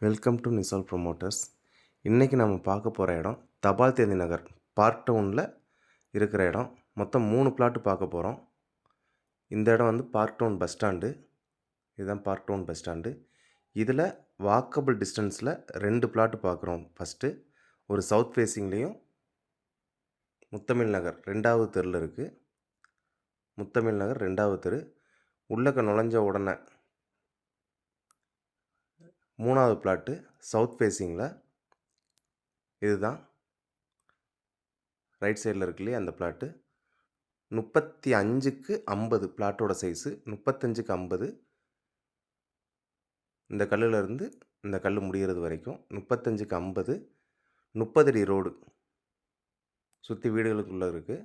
Welcome to நிசால் promoters. இன்றைக்கி நம்ம பார்க்க போகிற இடம் தபால் தேதி நகர் பார்க் டவுனில் இருக்கிற இடம். மொத்தம் 3 பிளாட்டு பார்க்க போகிறோம். இந்த இடம் வந்து பார்க் டவுன் பஸ் ஸ்டாண்டு. இதுதான் பார்க் டவுன் பஸ் ஸ்டாண்டு. இதில் வாக்கபிள் டிஸ்டன்ஸில் 2 பிளாட்டு பார்க்குறோம். ஃபஸ்ட்டு ஒரு சவுத் ஃபேஸிங்லேயும் முத்தமிழ் நகர் 2வது தெருவில் இருக்குது. முத்தமிழ் நகர் 2வது தெரு. உள்ளக்க நுழைஞ்ச உடனே 3வது பிளாட்டு சவுத் ஃபேஸிங்கில். இதுதான் ரைட் சைடில் இருக்கு இல்லையா அந்த பிளாட்டு. 35க்கு 50 பிளாட்டோட சைஸு. 35க்கு 50. இந்த கல்லுலேருந்து இந்த கல் முடிகிறது வரைக்கும் 35க்கு 50. 30 அடி ரோடு சுற்றி வீடுகளுக்குள்ளே இருக்குது.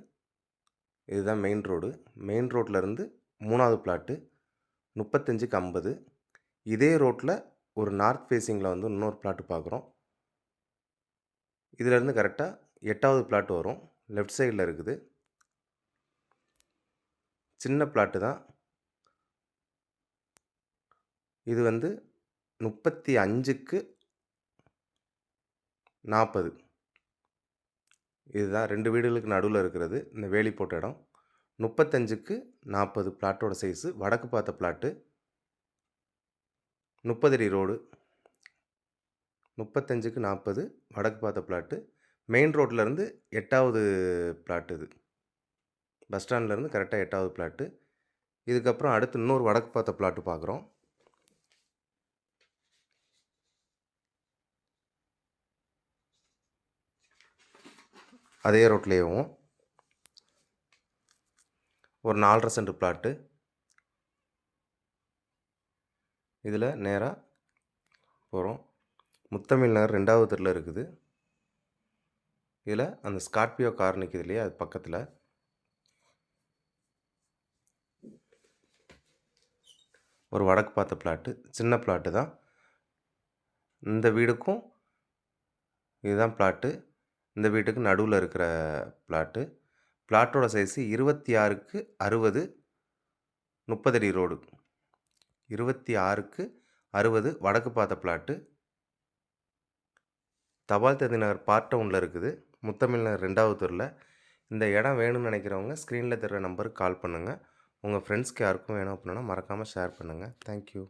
இதுதான் மெயின் ரோடு. மெயின் ரோட்லேருந்து 3வது பிளாட்டு 35க்கு 50. இதே ரோட்டில் ஒரு நார்த் ஃபேஸிங்கில் வந்து இன்னொரு பிளாட்டு பார்க்குறோம். இதிலேருந்து கரெக்டாக 8வது பிளாட் வரும். லெஃப்ட் சைடில் இருக்குது. சின்ன பிளாட்டு தான். இது வந்து 35க்கு 40. இதுதான் 2 வீடுகளுக்கு நடுவில் இருக்கிறது இந்த வேலி போட்ட இடம். 35க்கு 40 பிளாட்டோட சைஸு. வடக்கு பார்த்த பிளாட்டு. 30 அடி ரோடு. 35க்கு 40 வடக்கு பார்த்த பிளாட்டு. மெயின் ரோட்லேருந்து 8வது பிளாட்டு. இது பஸ் ஸ்டாண்ட்லேருந்து கரெக்டாக 8வது பிளாட்டு. இதுக்கப்புறம் அடுத்து இன்னொரு வடக்கு பார்த்த பிளாட்டு பார்க்குறோம். அதே ரோட்லேயும் ஒரு 4.5 சென்ட் பிளாட்டு. இதில் நேராக போகிறோம். முத்தமிழ் நகர் 2வது தெருவில் இருக்குது. இதில் அந்த ஸ்கார்பியோ கார் நிற்கிது இல்லையா, அது பக்கத்தில் ஒரு வடக்கு பார்த்த பிளாட்டு. சின்ன பிளாட்டு தான். இந்த வீடுக்கும் இதுதான் பிளாட்டு. இந்த வீட்டுக்கு நடுவில் இருக்கிற பிளாட்டு. பிளாட்டோட சைஸு 26க்கு 60. 30 அடி ரோடு. 26க்கு 60 வடக்கு பார்த்த பிளாட்டு. தபால் தேதி நகர் பார்க் டவுனில் இருக்குது. முத்தமிழ் நகர் 2வது தெருவில். இந்த இடம் வேணும்னு நினைக்கிறவங்க ஸ்க்ரீனில் தெரிகிற நம்பருக்கு கால் பண்ணுங்கள். உங்கள் ஃப்ரெண்ட்ஸ்க்கு யாருக்கும் வேணும் அப்படின்னா மறக்காமல் ஷேர் பண்ணுங்கள். தேங்க்யூ.